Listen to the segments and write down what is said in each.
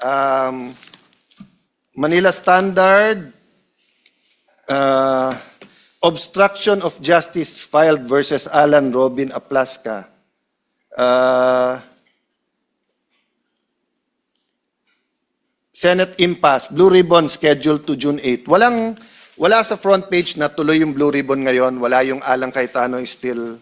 Um, Manila Standard, obstruction of justice filed versus Alan Robin Aplaska. Senate impasse, Blue Ribbon scheduled to June 8. Wala sa front page na tuloy yung Blue Ribbon ngayon. Wala yung Alan Cayetano is still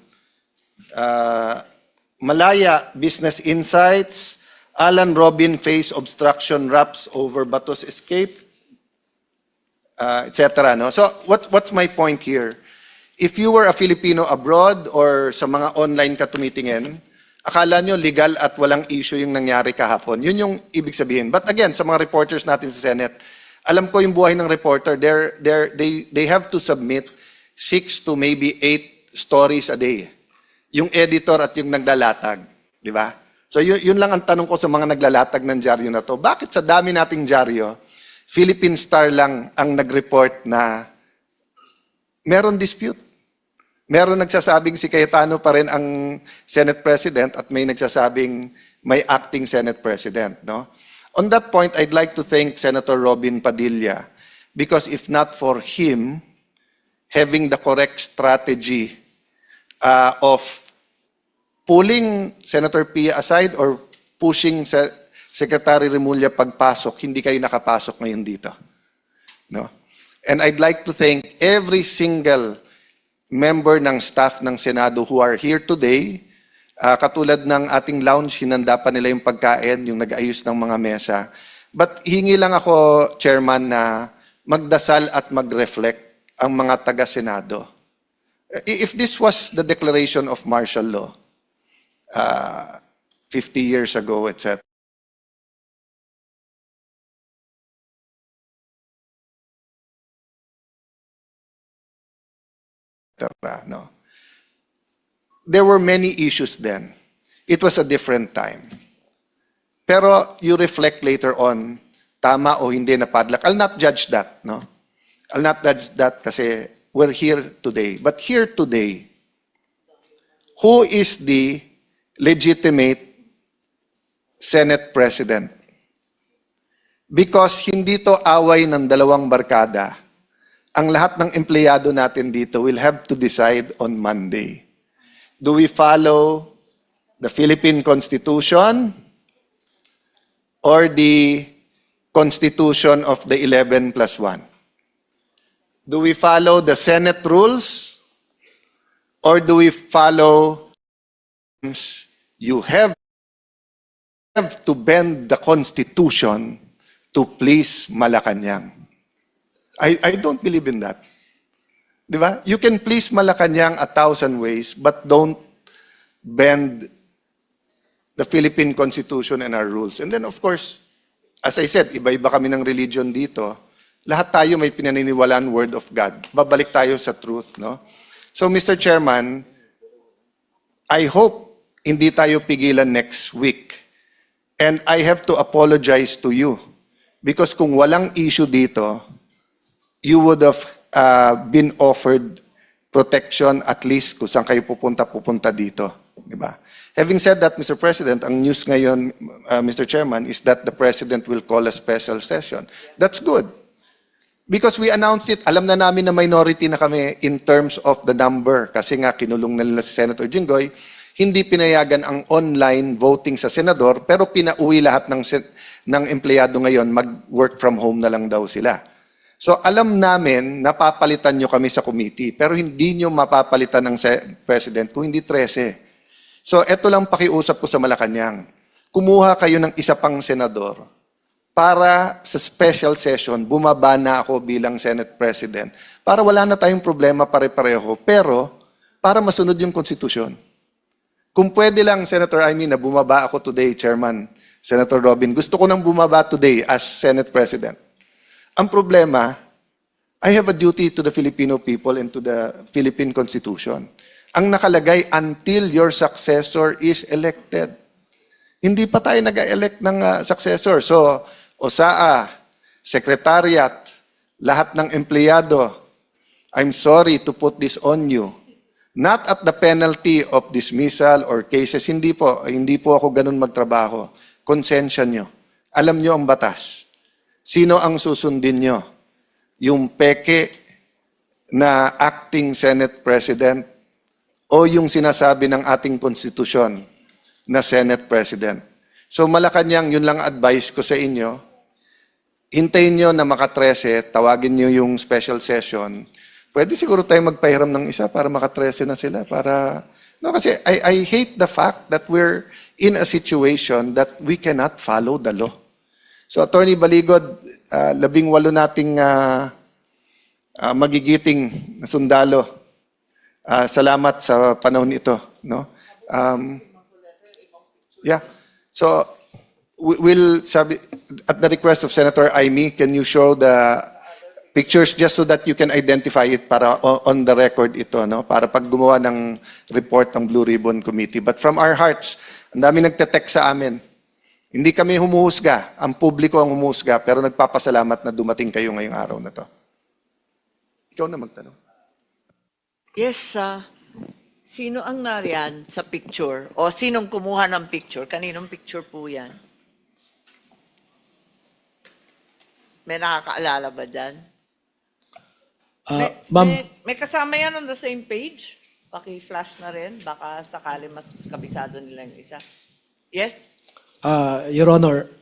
Malaya Business Insights, Alan Robin face obstruction wraps over Batos escape, etc. No? So what's my point here? If you were a Filipino abroad or sa mga online ka tumitingin, akala nyo legal at walang issue yung nangyari kahapon. Yun yung ibig sabihin. But again, sa mga reporters natin sa Senate, alam ko yung buhay ng reporter, they have to submit 6 to maybe 8 stories a day. Yung editor at yung naglalatag. Di ba? So yun lang ang tanong ko sa mga naglalatag ng dyaryo na to. Bakit sa dami nating dyaryo, Philippine Star lang ang nag-report na meron dispute? Meron nagsasabing si Cayetano pa rin ang Senate President at may nagsasabing may acting Senate President. No? On that point, I'd like to thank Senator Robin Padilla because if not for him having the correct strategy of pulling Senator Pia aside or pushing Secretary Remulla pagpasok, hindi kayo nakapasok ngayon dito. No? And I'd like to thank every single member ng staff ng Senado who are here today. Katulad ng ating lounge, hinanda pa nila yung pagkain, yung nag-ayos ng mga mesa. But hingi lang ako, Chairman, na magdasal at mag-reflect ang mga taga-Senado. If this was the declaration of martial law, 50 years ago, etc., no? There were many issues then. It was a different time. Pero you reflect later on, tama o hindi na padlock. I'll not judge that, no? I'll not judge that kasi we're here today. But here today, who is the legitimate Senate President? Because hindi to away ng dalawang barkada. Ang lahat ng empleyado natin dito will have to decide on Monday. Do we follow the Philippine Constitution or the Constitution of the 11+1? Do we follow the Senate rules or do we follow you have to bend the Constitution to please Malacanang? I don't believe in that. Di ba? You can please Malacanang 1,000 ways, but don't bend the Philippine Constitution and our rules. And then, of course, as I said, iba-iba kami ng religion dito. Lahat tayo may pinaniniwalaan word of God. Babalik tayo sa truth, no? So, Mr. Chairman, I hope hindi tayo pigilan next week. And I have to apologize to you. Because kung walang issue dito, you would have been offered protection at least kung saan kayo pupunta dito. Diba? Having said that, Mr. President, ang news ngayon, Mr. Chairman, is that the President will call a special session. That's good. Because we announced it, alam na namin na minority na kami in terms of the number. Kasi nga, kinulong na nila si Senator Jinggoy, hindi pinayagan ang online voting sa senador, pero pinauwi lahat ng empleyado ngayon, mag-work from home na lang daw sila. So alam namin, napapalitan nyo kami sa committee, pero hindi nyo mapapalitan ng President kung hindi 13. So eto lang pakiusap ko sa Malacanang. Kumuha kayo ng isa pang senador para sa special session, bumaba na ako bilang Senate President para wala na tayong problema pare-pareho, pero para masunod yung konstitusyon. Kung pwede lang, Senator Amy, na bumaba ako today, Chairman, Senator Robin, gusto ko nang bumaba today as Senate President. Ang problema, I have a duty to the Filipino people and to the Philippine Constitution. Ang nakalagay, until your successor is elected. Hindi pa tayo nag-elect ng successor. So, OSAA, Secretariat, lahat ng empleyado, I'm sorry to put this on you. Not at the penalty of dismissal or cases. Hindi po ako ganun magtrabaho. Konsensya nyo. alam nyo ang batas. Sino ang susundin nyo? Yung peke na acting Senate President o yung sinasabi ng ating konstitusyon na Senate President? So Malacanang, yun lang advice ko sa inyo. Hintayin nyo na maka-13, tawagin nyo yung special session. Pwede siguro tayo magpahiram ng isa para maka-13 na sila. No, kasi I hate the fact that we're in a situation that we cannot follow the law. So Attorney Baligod, 18 nating magigiting na sundalo. Salamat sa panahon ito. No? Yeah. So, we'll, at the request of Senator Aimee, can you show the pictures just so that you can identify it para on the record ito, no? Para pag gumawa ng report ng Blue Ribbon Committee. But from our hearts, ang dami nagte-text sa amin. Hindi kami humuhusga, ang publiko ang humuhusga, pero nagpapasalamat na dumating kayo ngayong araw na to. Ikaw na magtanong. Yes, sino ang nariyan sa picture? O sinong kumuha ng picture? Kaninong picture po yan? May nakakaalala ba dyan? Ma'am, May kasama yan on the same page? Paki-flash na rin. Baka sakali mas kabisado nila yung isa. Yes? Your Honor,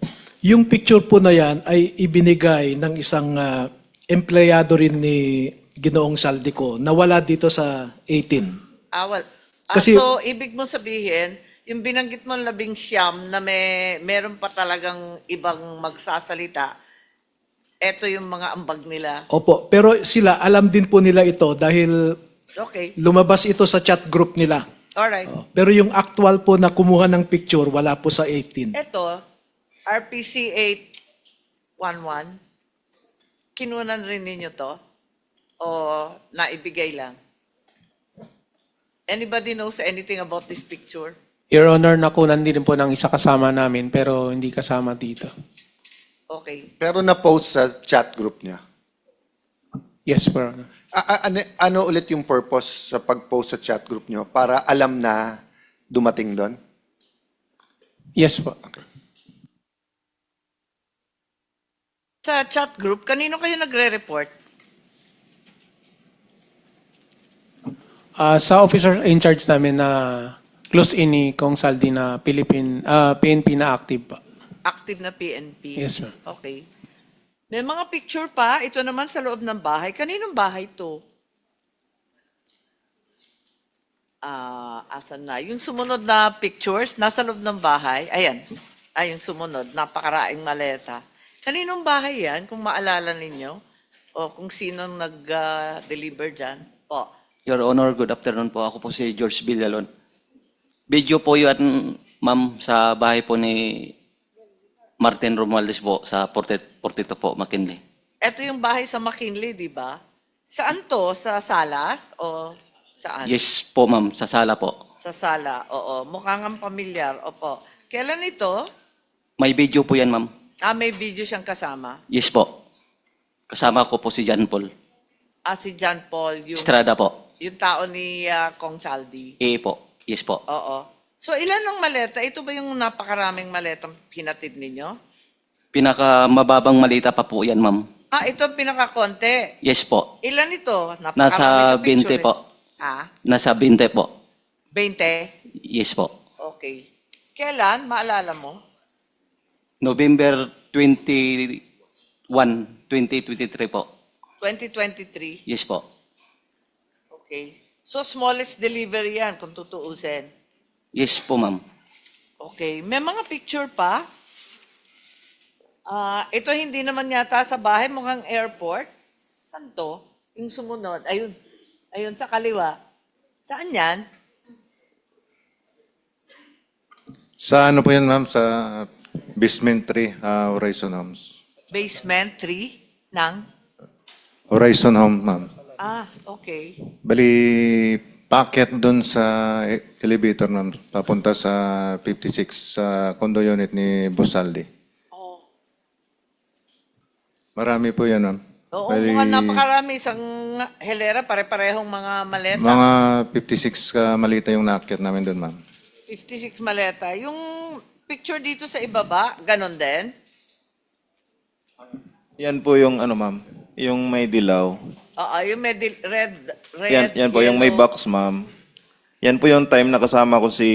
yung picture po na yan ay ibinigay ng isang empleyado rin ni Ginoong Saldico na wala dito sa 18. Kasi, so, ibig mo sabihin, yung binanggit mo 19 na meron pa talagang ibang magsasalita, eto yung mga ambag nila. Opo, pero sila, alam din po nila ito dahil Okay. lumabas ito sa chat group nila. Alright. Pero yung actual po na kumuha ng picture, wala po sa 18. Eto, RPC 811, kinunan rin ninyo to? O naibigay lang? Anybody knows anything about this picture? Your Honor, nakunan din po ng isa kasama namin pero hindi kasama dito. Okay. Pero na-post sa chat group niya. Yes, Your Honor. Ano ulit yung purpose sa pag-post sa chat group niyo? Para alam na dumating doon? Yes po. Sa chat group, kanino kayo nagre-report? Sa officer in charge namin na close in ni Kong Saldi na PNP na active pa. Active na PNP? Yes, ma'am. Okay. May mga picture pa. Ito naman sa loob ng bahay. Kaninong bahay to? Asan na? Yung sumunod na pictures, nasa loob ng bahay. Ayan. Yung sumunod. Napakaraing maleta. Kaninong bahay yan? Kung maalala ninyo? O kung sinong nag-deliver dyan? Po. Your Honor, good afternoon po. Ako po si George Villalon. Video po yun, ma'am, sa bahay po ni Martin Romualdez po sa 42 po, McKinley. Ito yung bahay sa McKinley, di ba? Saan to? Sa Salas? O saan? Yes po, ma'am, sa sala po. Sa sala, oo. Mukhang ang pamilyar, opo. Kailan ito? May video po yan, ma'am. May video siyang kasama. Yes po. Kasama ko po si John Paul. Si John Paul, Estrada po. yung tao ni Kong Saldi. Po. Yes po. Oo. So, ilan ang maleta? Ito ba yung napakaraming maletang hinatid ninyo? Pinakamababang malita pa po yan, ma'am. Ito ang pinakakonte. Yes po. Ilan ito? Nasa Napakarami sa 20 picture po. Nasa 20 po. 20? Yes po. Okay. Kailan? Maalala mo? November 21, 2023 po. 2023? Yes po. Okay. So, smallest delivery yan, kung tutuusin. Yes po, ma'am. Okay. May mga picture pa. Ito hindi naman yata sa bahay, mukhang airport. Saan to? Yung sumunod. Ayun. Ayun, sa kaliwa. Saan yan? Sa ano po yan, ma'am? Sa basement 3, Horizon Homes. Basement 3 ng? Horizon Home, ma'am. Okay. Bali, packet doon sa elevator, ma'am. Papunta sa 56, sa condo unit ni Bosaldi. Oh. Marami po yan, ma'am. Oo, Bali, mukhang napakarami. Isang helera, pare-parehong mga maleta. mga 56 ka malita yung naakyat namin doon, ma'am. 56 maleta. Yung picture dito sa ibaba, ganon din? Yan po yung ano ma'am, yung may dilaw. Oo, yung may red, Yan po yung may yellow. box ma'am. Yan po yung time na kasama ko si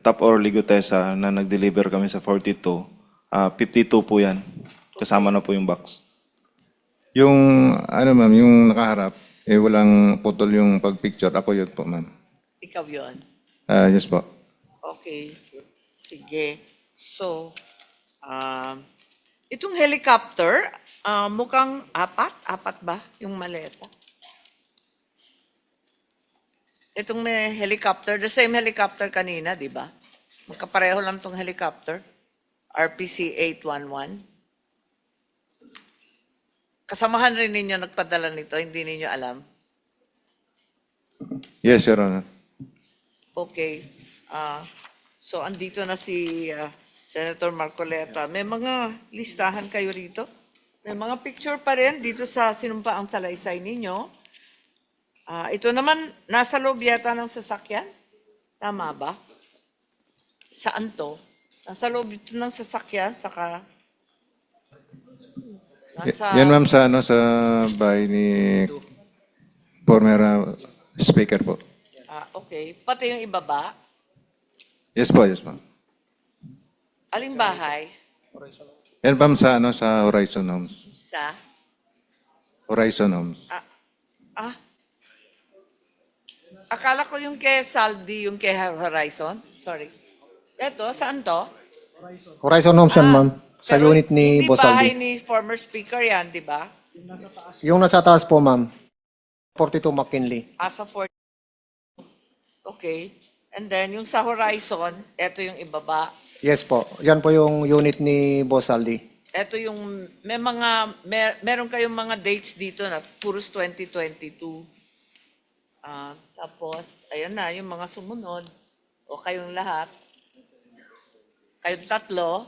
Top Orly Gutesa na nag-deliver kami sa 42. 52 po yan. Kasama na po yung box. Yung, ano ma'am, yung nakaharap, walang putol yung pag-picture. Ako yun po, ma'am. Ikaw yon. Yes po. Okay. Sige. So, itong helicopter, mukhang apat ba yung maleta? Itong may helicopter, the same helicopter kanina, di ba? Magkapareho lang itong helicopter. RPC 811. Kasamahan rin ninyo nagpadala nito, hindi ninyo alam. Yes, Your Honor. Okay. So, andito na si Senator Marcoleta. May mga listahan kayo rito? May mga picture pa rin dito sa sinumpaang salaysay ninyo. Ito naman, nasa loob yata ng sasakyan? Tama ba? Saan to? Nasa loob ito ng sasakyan, saka... Yan ma'am sa, ano, sa bahay ni former speaker po. Okay. Pati yung ibaba. Yes po, yes ma'am. Aling bahay? Yan ma'am sa, ano, sa Horizon Homes. Sa? Horizon Homes. Akala ko yung kay Saldi, yung kay Horizon. Sorry. Ito, saan to? Horizon Homes yan, ma'am. Sa Pero unit ni Boss Hindi bahay Aldi. ni former speaker yan, di ba? Yung nasa taas po, ma'am. 42 McKinley. Asa 40. Okay. And then, yung sa Horizon, ito yung ibaba. Yes po. Yan po yung unit ni Boss Aldi. Ito yung, meron kayong mga dates dito na puros 2022. Tapos, ayan na, yung mga sumunod. O kayong lahat. Kayong tatlo.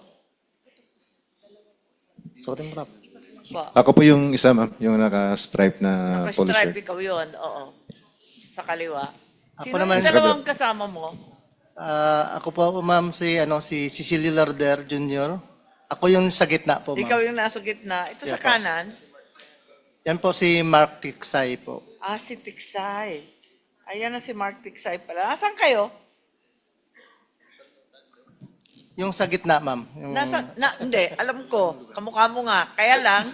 Suotin mo na. Po. Ako po yung isa ma'am, yung naka-stripe na Naka-stripe policer. ikaw yun. Oo. Sa kaliwa. Ako Sino naman, yung dalawang kasama mo? Ako po, ma'am, si Cecilio Larder Jr. Ako yung sa gitna po, Ikaw ma'am. yung nasa gitna. Ito sa Yeah, po. kanan. Yan po si Mark Tiksay po. Si Tiksay. Ayan na si Mark Tiksay pala. Saan kayo? Yung sa gitna, ma'am. Yung Hindi, alam ko. Kamukha mo nga. Kaya lang,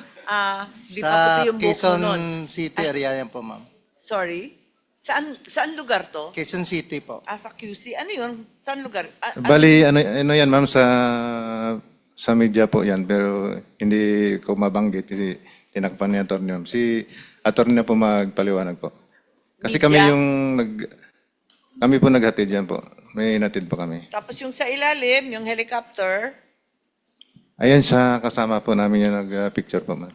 di pa sa puti yung buhok mo Quezon nun. City area yan po, ma'am. Sorry? Saan lugar to? Quezon City po. Sa QC. Ano yun? Saan lugar? Bali, ano yan ma'am, sa media po yan, pero hindi ko mabanggit. Tinakpan ni attorney ma'am. Si attorney na po magpaliwanag po. Kasi kami Media? kami po naghatid yan po. May natid po kami. Tapos yung sa ilalim, yung helicopter. Ayan sa kasama po namin yung nag-picture po ma'am.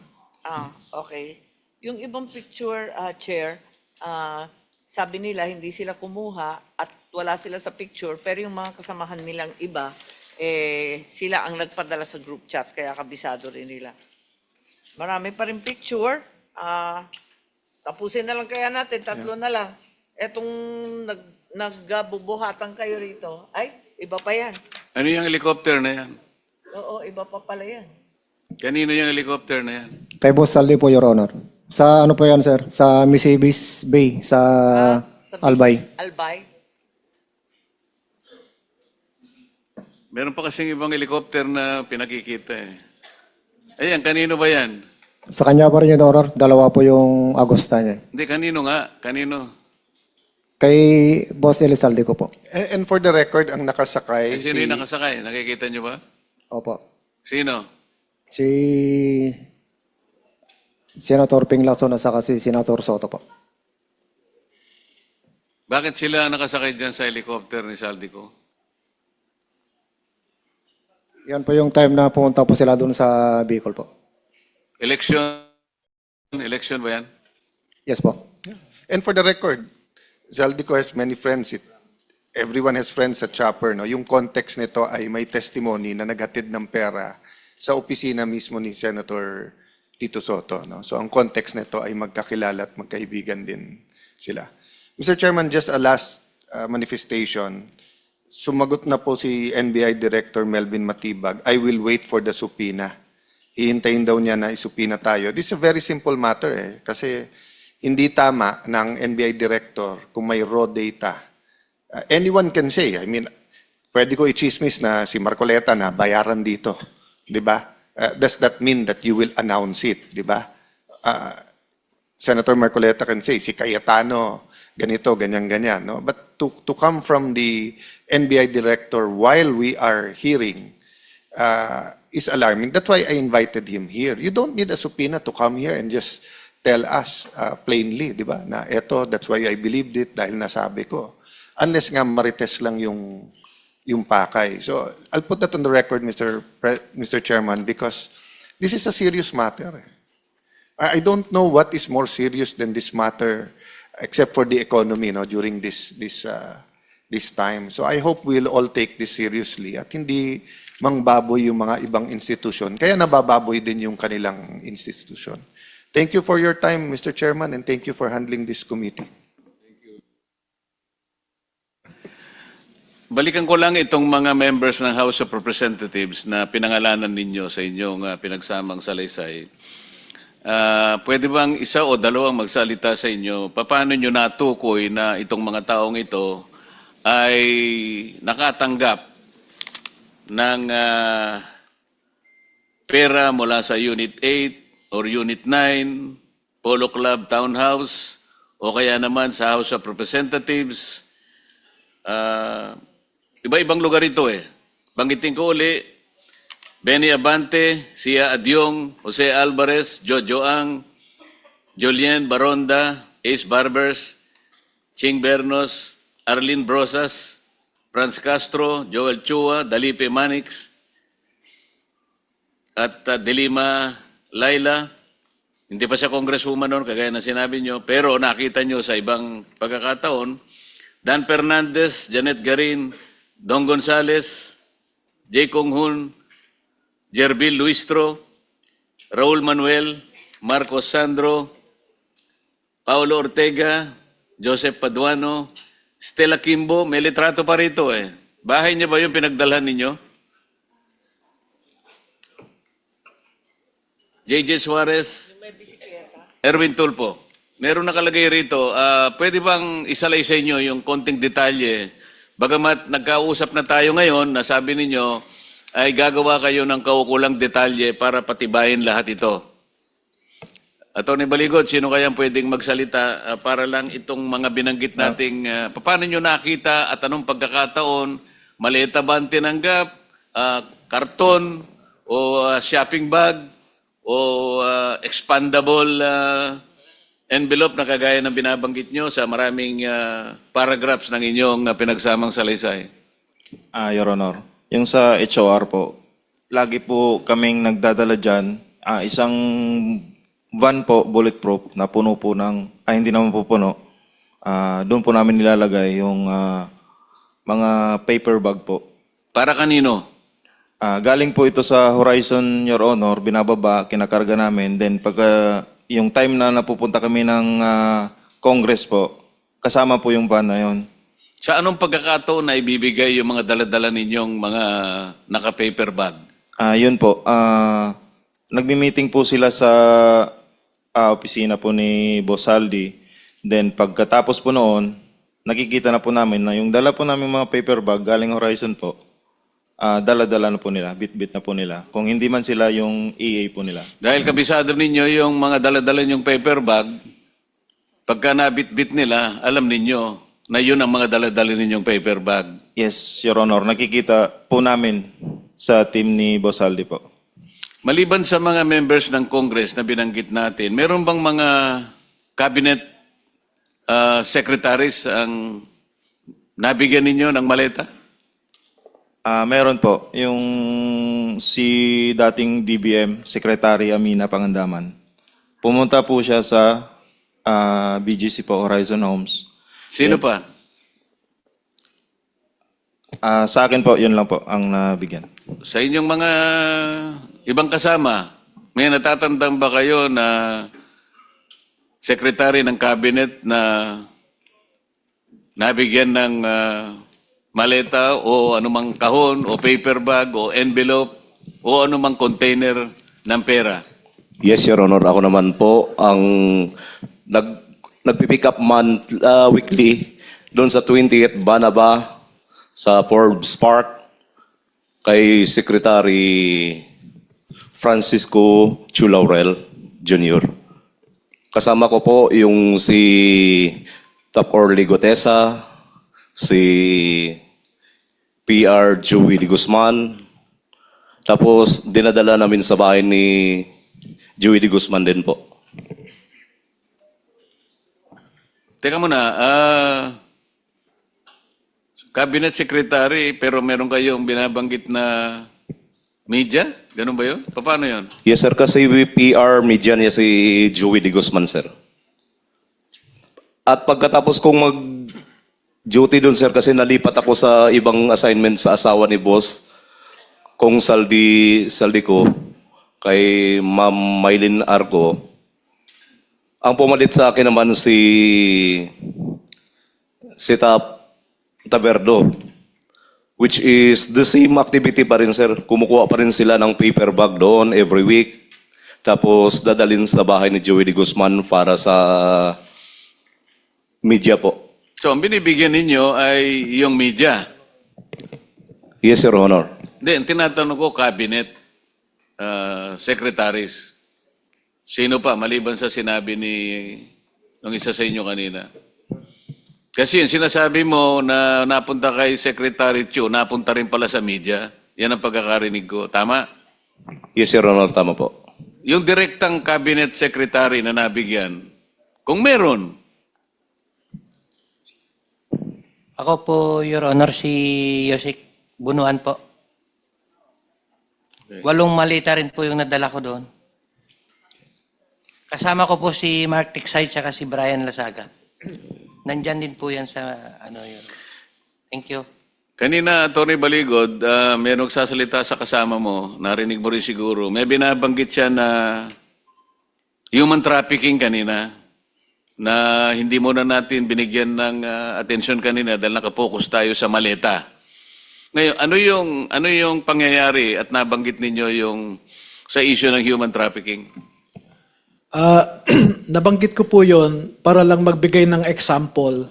Okay. Yung ibang picture, Chair, sabi nila hindi sila kumuha at wala sila sa picture, pero yung mga kasamahan nilang iba, sila ang nagpadala sa group chat, kaya kabisado rin nila. Marami pa rin picture. Tapusin na lang kaya natin, tatlo na lang. Etong nagbubuhatan kayo rito, ay, iba pa yan. Ano yung helicopter na yan? Oo, iba pa pala yan. Kanino yung helicopter na yan? Kay Boss Aldi po, Your Honor. Sa ano po yan, sir? Sa Misibis Bay, sa Albay. Albay. Meron pa kasing ibang helicopter na pinakikita eh. Ayan, kanino ba yan? Sa kanya pa rin, Your Honor. Dalawa po yung Agosta niya. Hindi, kanino nga? Kanino? Kay Boss Elizalde ko po. And for the record, ang nakasakay, Sino yung nakasakay? Nakikita nyo ba? Opo. Sino? Si Senator Ping Lacson at saka si Senator Soto po. Bakit sila nakasakay dyan sa helicopter ni Saldico? Yan po yung time na pumunta po sila doon sa Bicol po. Election ba yan? Yes po. and for the record, Zaldico has many friends. Everyone has friends sa Chopper. No? Yung context nito ay may testimony na naghatid ng pera sa opisina mismo ni Senator Tito Soto. No? So ang context nito ay magkakilala at magkaibigan din sila. Mr. Chairman, just a last manifestation. Sumagot na po si NBI Director Melvin Matibag, I will wait for the subpoena. hihintayin daw niya na isupina tayo. This is a very simple matter eh. Kasi hindi tama ng NBI director kung may raw data. Anyone can say, I mean, pwede ko i-chismis na si Marcoleta na bayaran dito. Di ba? Does that mean that you will announce it? Di ba? Senator Marcoleta can say, si Cayetano, ganito, ganyan-ganyan. No? But to come from the NBI director while we are hearing is alarming. That's why I invited him here. You don't need a subpoena to come here and just tell us plainly, di ba? Na eto, that's why I believed it dahil nasabi ko. Unless nga marites lang yung pakay. So I'll put that on the record, Mr. Chairman, because this is a serious matter. I don't know what is more serious than this matter, except for the economy, no, during this time. So I hope we'll all take this seriously at hindi mangbaboy yung mga ibang institusyon. Kaya nabababoy din yung kanilang institusyon. Thank you for your time, Mr. Chairman, and thank you for handling this committee. Balikan ko lang itong mga members ng House of Representatives na pinangalanan ninyo sa inyong pinagsamang salaysay. Pwede bang isa o dalawang magsalita sa inyo? Paano nyo natukoy na itong mga taong ito ay nakatanggap ng pera mula sa Unit 8 or Unit 9, Polo Club Townhouse, o kaya naman sa House of Representatives? Iba-ibang lugar ito eh. Banggitin ko uli, Benny Abante, Sia Adyong, Jose Alvarez, Jojo Ang, Julien Baronda, Ace Barbers, Ching Bernos, Arlene Brosas, Franz Castro, Joel Chua, Dalipe Manix, at Delima Laila. Hindi pa siya congresswoman noon, kagaya na sinabi nyo, pero nakita nyo sa ibang pagkakataon, Dan Fernandez, Janet Garin, Don Gonzales, J. Kong Hun, Jerbil Luistro, Raul Manuel, Marcos Sandro, Paulo Ortega, Joseph Paduano, Stella Kimbo, may litrato pa rito eh. Bahay niya ba yung pinagdalhan ninyo? J.J. Suarez, Erwin Tulpo. Meron nakalagay rito, pwede bang isalay sa inyo yung konting detalye? Bagamat nagkausap na tayo ngayon, nasabi ninyo ay gagawa kayo ng kaukulang detalye para patibayin lahat ito. Atty. Baligot, sino kayang pwedeng magsalita para lang itong mga binanggit nating paano nyo nakita at anong pagkakataon, maleta ba ang tinanggap, karton o shopping bag o expandable envelope na kagaya ng binabanggit nyo sa maraming paragraphs ng inyong pinagsamang salaysay? Your Honor, yung sa HOR po, lagi po kaming nagdadala dyan, isang van po, bulletproof, na puno po ng, hindi naman po puno, doon po namin nilalagay yung mga paper bag po. Para kanino? Galing po ito sa Horizon, Your Honor, binababa, kinakarga namin, then pagka yung time na napupunta kami ng Congress po, kasama po yung van na yun. Sa anong pagkakataon na ibibigay yung mga daladala ninyong mga naka-paper bag? Yun po. Nagmi-meeting po sila sa opisina po ni Boss Aldi. Then pagkatapos po noon, nakikita na po namin na yung dala po namin mga paper bag galing Horizon po, dala-dala na po nila, bit-bit na po nila. Kung hindi man sila yung EA po nila. Dahil kabisado ninyo yung mga daladala ninyong paper bag, pagka nabit-bit nila, alam ninyo na yun ang mga daladala ninyong paper bag. Yes, Your Honor. Nakikita po namin sa team ni Boss Aldi po. Maliban sa mga members ng Congress na binanggit natin, meron bang mga cabinet secretaries ang nabigyan ninyo ng maleta? Meron po. Yung si dating DBM, Secretary Amina Pangandaman. Pumunta po siya sa BGC po, Horizon Homes. Sino pa? Sa akin po, yun lang po ang nabigyan. Sa inyong mga ibang kasama, may natatandang ba kayo na secretary ng cabinet na nabigyan ng maleta o anumang kahon o paper bag o envelope o anumang container ng pera? Yes, Your Honor. Ako naman po ang nagpipick up weekly doon sa 20th Banaba sa Forbes Park kay Secretary Francisco Chulaurel Jr. Kasama ko po yung si Top Orly Gotesa, si PR Joey de Guzman, tapos dinadala namin sa bahay ni Joey de Guzman din po. Teka muna, cabinet secretary pero meron kayong binabanggit na media? Ganun ba yun? Paano yun? Yes sir, kasi PR media niya si Joey de Guzman sir. At pagkatapos kong mag-duty doon sir, kasi nalipat ako sa ibang assignment sa asawa ni boss, kung saldi ko, kay Ma'am Maylin Arco. Ang pumalit sa akin naman si Taverdo, which is the same activity pa rin, sir. Kumukuha pa rin sila ng paper bag doon every week. Tapos dadalhin sa bahay ni Joey de Guzman para sa media po. So, ang binibigyan ninyo ay yung media. Yes, Your Honor. Hindi, ang tinatanong ko, cabinet, secretaries. Sino pa, maliban sa sinabi ng isa sa inyo kanina? Kasi yung sinasabi mo na napunta kay Secretary Chu, napunta rin pala sa media. Yan ang pagkakarinig ko. Tama? Yes, Your Honor. Tama po. Yung direktang cabinet secretary na nabigyan, kung meron, Ako po, Your Honor, si Yosik Bunuan po. 8 malita rin po yung nadala ko doon. Kasama ko po si Mark Tiksay at si Brian Lasaga. Nandyan din po yan sa yun. Thank you. kanina, Atty. Baligod, may nagsasalita sa kasama mo, narinig mo rin siguro, may binabanggit siya na human trafficking kanina, na hindi muna natin binigyan ng atensyon kanina dahil nakapokus tayo sa maleta. Ngayon, ano yung pangyayari at nabanggit ninyo yung sa issue ng human trafficking? Nabanggit ko po yon para lang magbigay ng example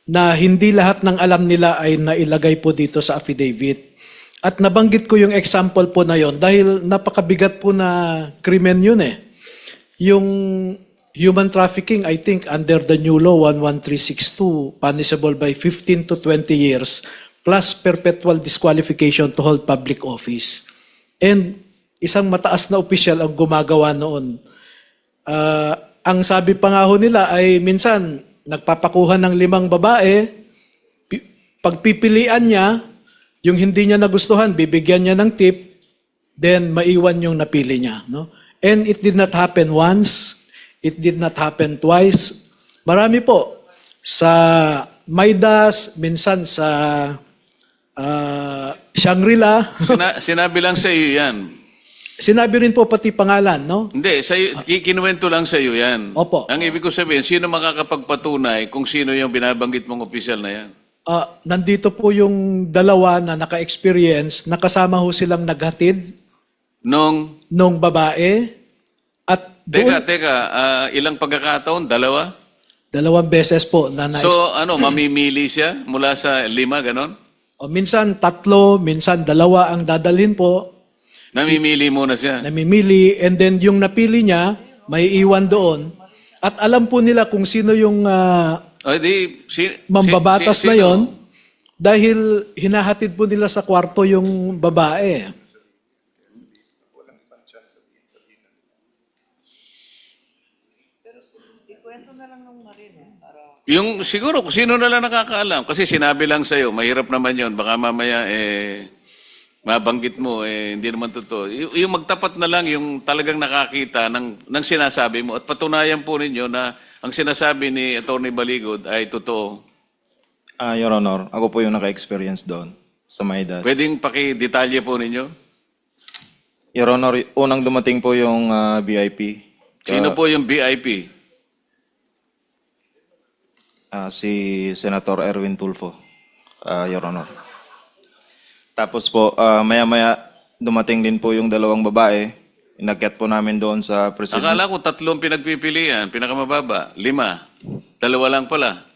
na hindi lahat ng alam nila ay nailagay po dito sa affidavit. At nabanggit ko yung example po na yon dahil napakabigat po na krimen yun eh. Yung human trafficking, I think, under the new law 11362, punishable by 15 to 20 years, plus perpetual disqualification to hold public office. And isang mataas na opisyal ang gumagawa noon. Ang sabi pa nga ho nila ay minsan, nagpapakuha ng 5 babae, pagpipilian niya, yung hindi niya nagustuhan, bibigyan niya ng tip, then maiwan yung napili niya. No? And it did not happen once, it did not happen twice. Marami po. Sa Maidas, minsan sa Shangri-La. Sinabi lang sa iyo yan. Sinabi rin po pati pangalan, no? Hindi, kinuwento lang sa iyo yan. Opo. Ang ibig ko sabihin, sino makakapagpatunay kung sino yung binabanggit mong opisyal na yan? Nandito po yung dalawa na naka-experience, nakasama ho silang naghatid nung babae. At doon, Teka, ilang pagkakataon? 2? 2 beses po na So, mamimili siya mula sa 5, ganon? minsan 3, minsan 2 ang dadalhin po. Namimili muna siya. Namimili, and then yung napili niya, may iwan doon. At alam po nila kung sino yung mambabatas na yon dahil hinahatid po nila sa kwarto yung babae. Yung siguro kung sino na lang nakakaalam kasi sinabi lang sa iyo, mahirap naman 'yon. Baka mamaya mabanggit mo hindi naman totoo. Yung magtapat na lang yung talagang nakakita ng sinasabi mo at patunayan po ninyo na ang sinasabi ni Atty. Baligod ay totoo. Your Honor, ako po yung naka-experience doon sa Maidas. Pwedeng paki-detalye po ninyo? Your Honor, unang dumating po yung VIP. Sino po yung VIP? Si Senator Erwin Tulfo, Your Honor. Tapos po, maya-maya dumating din po yung 2 babae. Inakyat po namin doon sa president. Akala ko 3 pinagpipilian, pinakamababa, 5. 2 lang pala.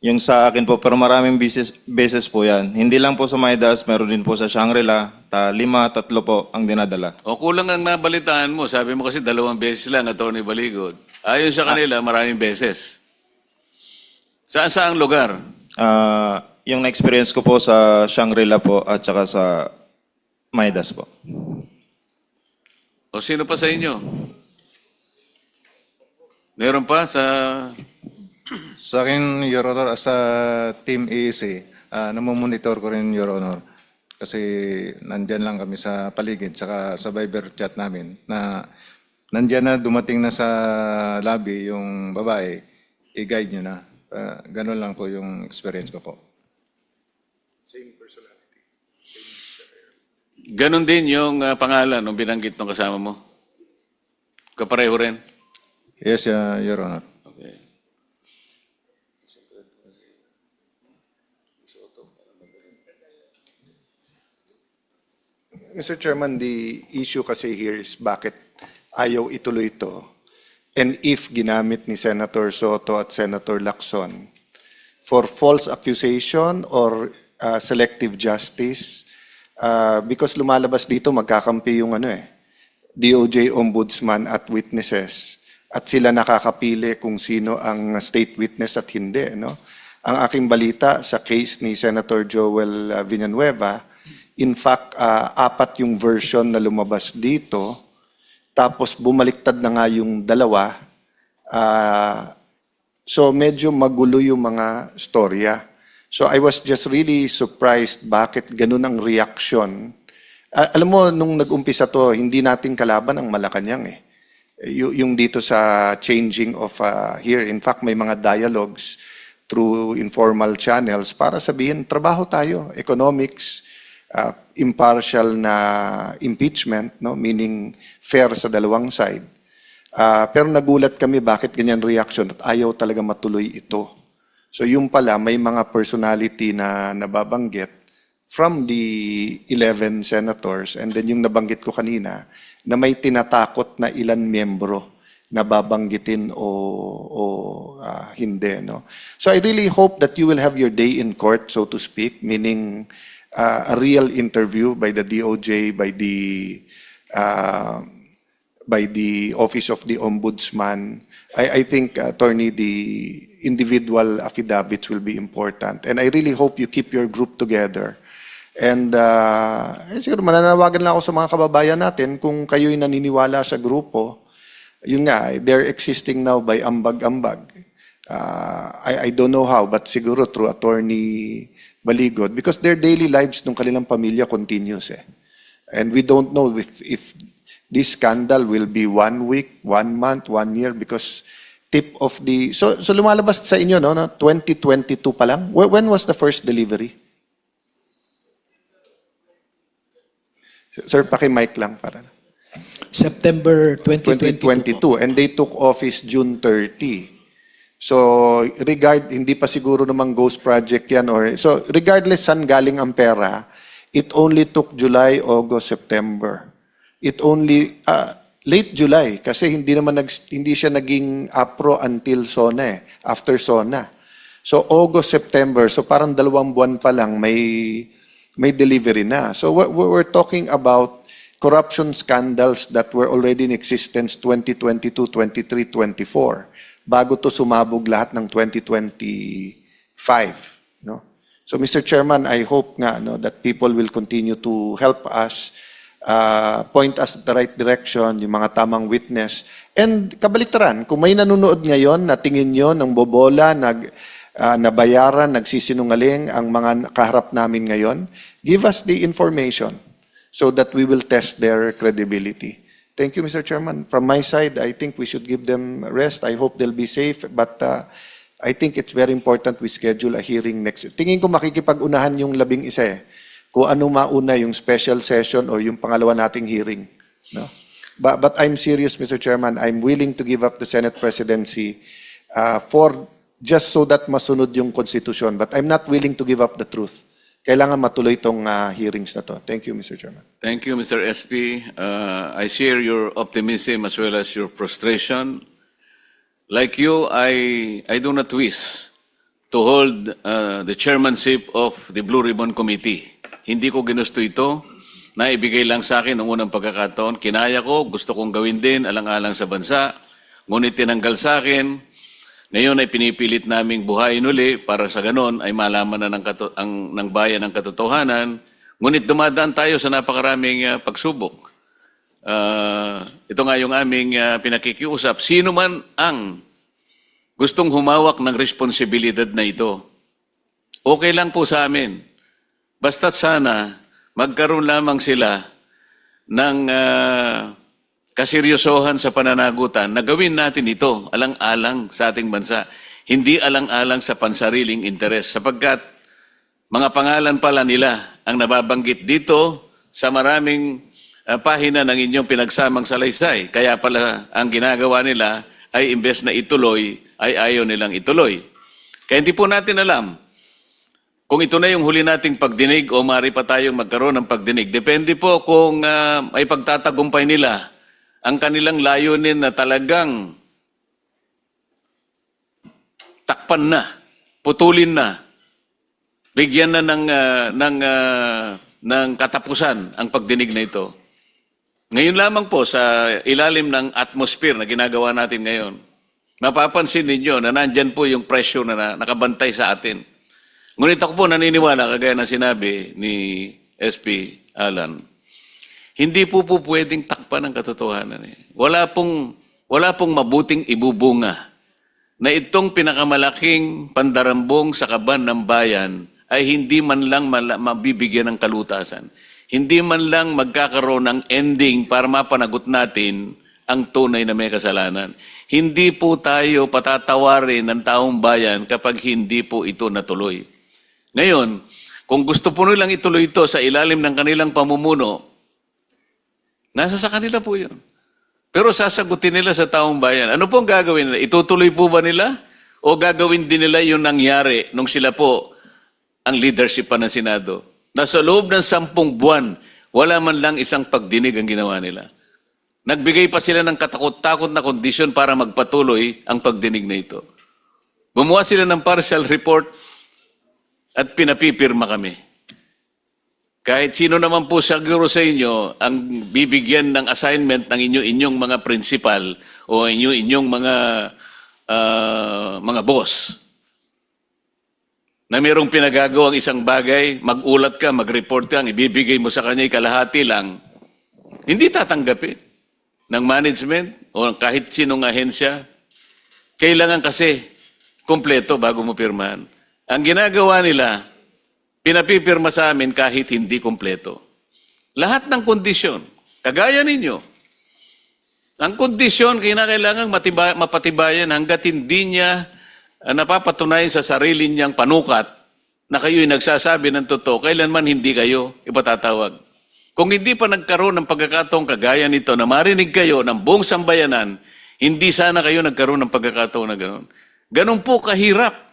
Yung sa akin po, pero maraming beses po yan. Hindi lang po sa Maidas, meron din po sa Shangri-La. 5, 3 po ang dinadala. O kulang ang nabalitaan mo. Sabi mo kasi 2 beses lang, Atty. Baligod. Ayon sa kanila, maraming beses. Saan saang lugar? Yung na-experience ko po sa Shangri-La po at saka sa Maidas po. O sino pa sa inyo? Meron pa sa... Sa akin, Your Honor, as a Team EAC, namomonitor ko rin, Your Honor. Kasi nandyan lang kami sa paligid, saka sa Viber chat namin, na nandyan na, dumating na sa lobby yung babae, i-guide nyo na. Ganun lang po yung experience ko po. Ganon din yung pangalan ng binanggit ng kasama mo? Kapareho rin? Yes, Your Honor. Okay. Mr. Chairman, the issue kasi here is bakit ayaw ituloy ito. And if ginamit ni Senator Soto at Senator Lacson for false accusation or selective justice, because lumalabas dito magkakampi yung DOJ Ombudsman at witnesses at sila nakakapili kung sino ang state witness at hindi. No? Ang aking balita sa case ni Senator Joel Villanueva, in fact, 4 yung version na lumabas dito, tapos bumaliktad na nga yung 2. So medyo magulo yung mga storya. So I was just really surprised bakit ganun ang reaction. Alam mo, nung nag-umpisa to, hindi natin kalaban ang Malacanang eh. Yung dito sa changing of here. In fact, may mga dialogues through informal channels para sabihin, trabaho tayo, economics, impartial na impeachment, no? Meaning fair sa dalawang side. Pero nagulat kami bakit ganyan reaction at ayaw talaga matuloy ito. So yung pala, may mga personality na nababanggit from the 11 senators and then yung nabanggit ko kanina na may tinatakot na ilan miyembro na babanggitin o hindi. No? So I really hope that you will have your day in court, so to speak, meaning a real interview by the DOJ, by the Office of the Ombudsman. I think, Attorney, the individual affidavits will be important. And I really hope you keep your group together. And siguro mananawagan lang ako sa mga kababayan natin kung kayo'y naniniwala sa grupo. Yun nga, they're existing now by ambag-ambag. I don't know how, but siguro through Attorney Baligod, because their daily lives ng kanilang pamilya continues eh. And we don't know if this scandal will be 1 week, 1 month, 1 year, because tip of the... So lumalabas sa inyo, no? 2022 pa lang? When was the first delivery? Sir, paki-mic lang para. September 2022 po. 2022. And they took office June 30. So, hindi pa siguro namang ghost project yan. So, regardless saan galing ang pera, it only took July, August, September. It only, late July, kasi hindi siya naging APRO until SONA eh, after SONA. So, August, September, so parang 2 buwan pa lang may delivery na. So, we're talking about corruption scandals that were already in existence 2022, 23, 24. Bago to sumabog lahat ng 2025, no? So Mr. Chairman, I hope nga that people will continue to help us, point us at the right direction, yung mga tamang witness. And kabaliktaran, kung may nanonood ngayon na tingin nyo ng bobola, nabayaran, nagsisinungaling ang mga kaharap namin ngayon, give us the information so that we will test their credibility. Thank you, Mr. Chairman. From my side, I think we should give them rest. I hope they'll be safe. But I think it's very important we schedule a hearing next. Tingin ko makikipag-unahan yung 11 eh. Kung ano mauna yung special session or yung pangalawa nating hearing. No? But I'm serious, Mr. Chairman. I'm willing to give up the Senate presidency for just so that masunod yung konstitusyon. But I'm not willing to give up the truth. kailangan matuloy itong hearings na to. Thank you, Mr. Chairman. Thank you, Mr. SP. I share your optimism as well as your frustration. Like you, I do not wish to hold the chairmanship of the Blue Ribbon Committee. Hindi ko ginusto ito. Naibigay lang sa akin noong unang pagkakataon. Kinaya ko, gusto kong gawin din, alang-alang sa bansa. Ngunit tinanggal sa akin. Ngayon ay pinipilit naming buhayin uli para sa ganon ay malaman na ng bayan ang katotohanan. Ngunit dumadaan tayo sa napakaraming pagsubok. Ito nga yung aming pinakikiusap. Sino man ang gustong humawak ng responsibilidad na ito, okay lang po sa amin. Basta't sana magkaroon lamang sila ng kaseryosohan sa pananagutan na gawin natin ito alang-alang sa ating bansa. Hindi alang-alang sa pansariling interes sapagkat mga pangalan pala nila ang nababanggit dito sa maraming pahina ng inyong pinagsamang salaysay. Kaya pala ang ginagawa nila ay imbes na ituloy, ay ayaw nilang ituloy. Kaya hindi po natin alam kung ito na yung huli nating pagdinig o maaari pa tayong magkaroon ng pagdinig. Depende po kung ay pagtatagumpay nila ang kanilang layunin na talagang takpan na, putulin na, bigyan na ng katapusan ang pagdinig na ito. Ngayon lamang po sa ilalim ng atmosphere na ginagawa natin ngayon, mapapansin ninyo na nandyan po yung pressure na nakabantay sa atin. Ngunit ako po naniniwala, kagaya ng sinabi ni SP Alan, hindi po pwedeng takpan ang katotohanan. Wala pong mabuting ibubunga na itong pinakamalaking pandarambong sa kaban ng bayan ay hindi man lang mabibigyan ng kalutasan. Hindi man lang magkakaroon ng ending para mapanagot natin ang tunay na may kasalanan. Hindi po tayo patatawarin ng taong bayan kapag hindi po ito natuloy. Ngayon, kung gusto po nilang ituloy ito sa ilalim ng kanilang pamumuno, nasa sa kanila po yun. Pero sasagutin nila sa taong bayan. Ano pong gagawin nila? Itutuloy po ba nila? O gagawin din nila yung nangyari nung sila po ang leadership pa ng Senado? Na sa loob ng 10 buwan, wala man lang isang pagdinig ang ginawa nila. Nagbigay pa sila ng katakot-takot na kondisyon para magpatuloy ang pagdinig na ito. Gumawa sila ng partial report at pinapipirma kami. Kahit sino naman po siguro sa inyo ang bibigyan ng assignment ng inyong mga principal o inyong mga boss na mayroong pinagagawang isang bagay, magulat ka, mag-report ka, ang ibibigay mo sa kanya kalahati lang, hindi tatanggapin ng management o kahit sinong ahensya. Kailangan kasi kompleto bago mo pirmahan. Ang ginagawa nila, pinapipirma sa amin kahit hindi kompleto. Lahat ng kondisyon, kagaya ninyo, ang kondisyon kailangan mapatibayan hanggat hindi niya napapatunayan sa sarili niyang panukat na kayo'y nagsasabi ng totoo, kailanman hindi kayo ipatatawag. Kung hindi pa nagkaroon ng pagkakataong kagaya nito na marinig kayo ng buong sambayanan, hindi sana kayo nagkaroon ng pagkakataon na gano'n. Ganon po kahirap.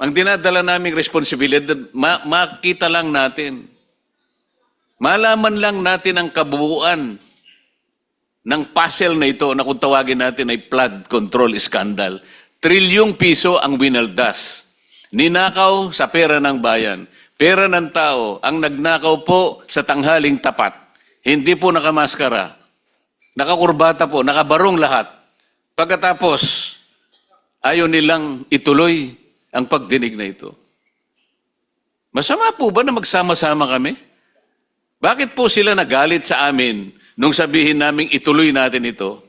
Ang dinadala naming responsibilidad, makita lang natin. Malaman lang natin ang kabuuan ng puzzle na ito na kung tawagin natin ay flood control scandal. Trilyong piso ang winaldas. Ninakaw sa pera ng bayan. Pera ng tao ang nagnakaw po sa tanghaling tapat. Hindi po nakamaskara. Nakakurbata po, nakabarong lahat. Pagkatapos, ayaw nilang ituloy ang pagdinig na ito. Masama po ba na magsama-sama kami? Bakit po sila nagalit sa amin nung sabihin naming ituloy natin ito?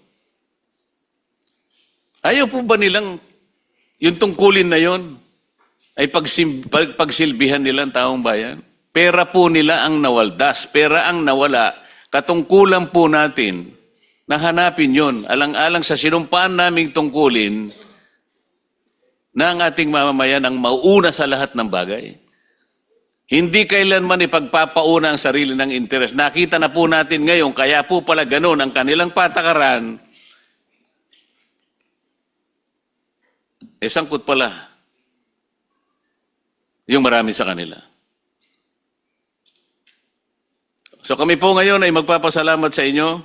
Ayaw po ba nilang yung tungkulin na yon ay pagsilbihan nila ang taong bayan? Pera po nila ang nawaldas, pera ang nawala. Katungkulan po natin na hanapin yon alang-alang sa sinumpaan naming tungkulin na ang ating mamamayan ang mauuna sa lahat ng bagay. Hindi kailanman ipagpapauna ang sarili ng interes. Nakita na po natin ngayon, kaya po pala ganun ang kanilang patakaran. Sangkot pala yung marami sa kanila. So kami po ngayon ay magpapasalamat sa inyo.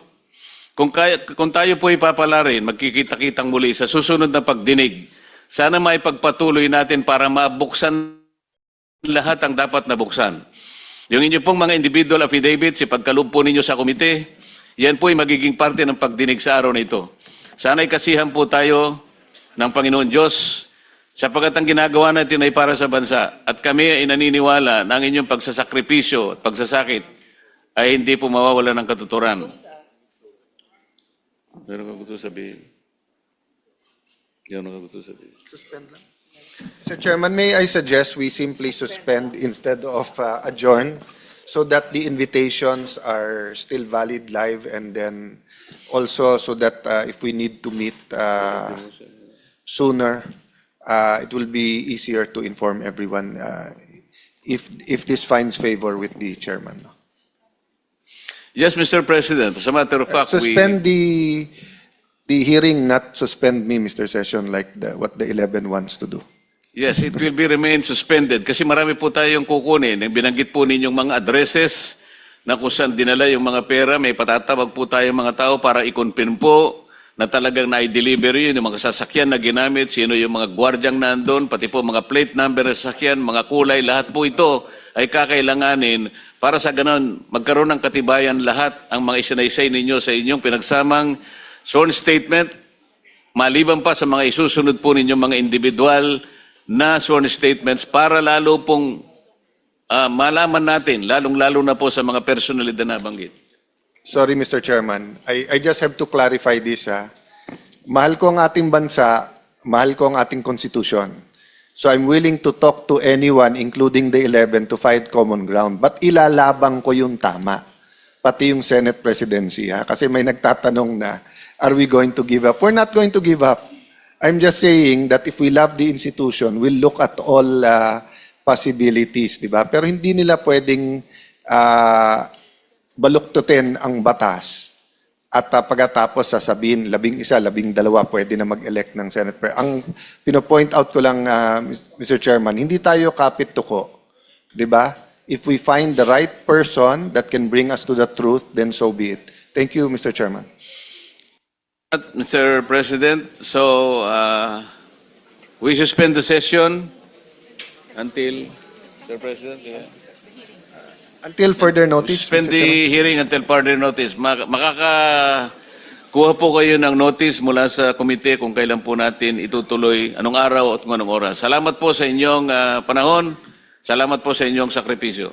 Kung tayo po ipapala rin, magkikita-kitang muli sa susunod na pagdinig, sana maipagpatuloy natin para mabuksan lahat ang dapat na buksan. Yung inyo pong mga individual affidavits, ipagkaloob po ninyo sa komite, yan po ay magiging parte ng pagdinig sa araw na ito. Sana'y kasihan po tayo ng Panginoon Diyos sapagkat ang ginagawa natin ay para sa bansa at kami ay naniniwala na ang inyong pagsasakripisyo at pagsasakit ay hindi po mawawala ng katuturan. Meron ka gusto sabihin? Meron ka gusto sabihin? Suspend lang. Mr. Chairman, may I suggest we simply suspend instead of adjourn so that the invitations are still valid live, and then also so that if we need to meet sooner, it will be easier to inform everyone if this finds favor with the chairman. Yes, Mr. President. As a matter of fact, Suspend the hearing, not suspend me, Mr. Session, like what the 11 wants to do. Yes, it will be remain suspended kasi marami po tayong kukunin. Yung binanggit po ninyong mga addresses na kung saan dinala yung mga pera, may patatawag po tayong mga tao para i-confirm po na talagang na-deliver yun, yung mga sasakyan na ginamit, sino yung mga gwardyang nandun, pati po mga plate number ng sasakyan, mga kulay, lahat po ito ay kakailanganin para sa ganon magkaroon ng katibayan lahat ang mga isinaysay ninyo sa inyong pinagsamang sworn statement, maliban pa sa mga isusunod po ninyong mga individual na sworn statements para lalo pong malaman natin, lalong-lalo na po sa mga personalidad na nabanggit. Sorry, Mr. Chairman. I just have to clarify this. Mahal ko ang ating bansa, mahal ko ang ating konstitusyon. So I'm willing to talk to anyone, including the 11, to find common ground. But ilalabang ko yung tama. Pati yung Senate presidency. Kasi may nagtatanong na, are we going to give up? We're not going to give up. I'm just saying that if we love the institution, we'll look at all possibilities, di ba? Pero hindi nila pwedeng baluktutin ang batas at pagkatapos sasabihin 11, 12 pwede na mag-elect ng Senate President. Ang pino-point out ko lang, Mr. Chairman, hindi tayo kapit-tuko, di ba? If we find the right person that can bring us to the truth, then so be it. Thank you, Mr. Chairman. Mr. President, so we suspend the session until, Mr. President, Until further notice, suspend Mr. Chairman. the hearing until further notice. Makakakuha po kayo ng notice mula sa komite kung kailan po natin itutuloy, anong araw at anong oras. Salamat po sa inyong panahon. Salamat po sa inyong sakripisyo.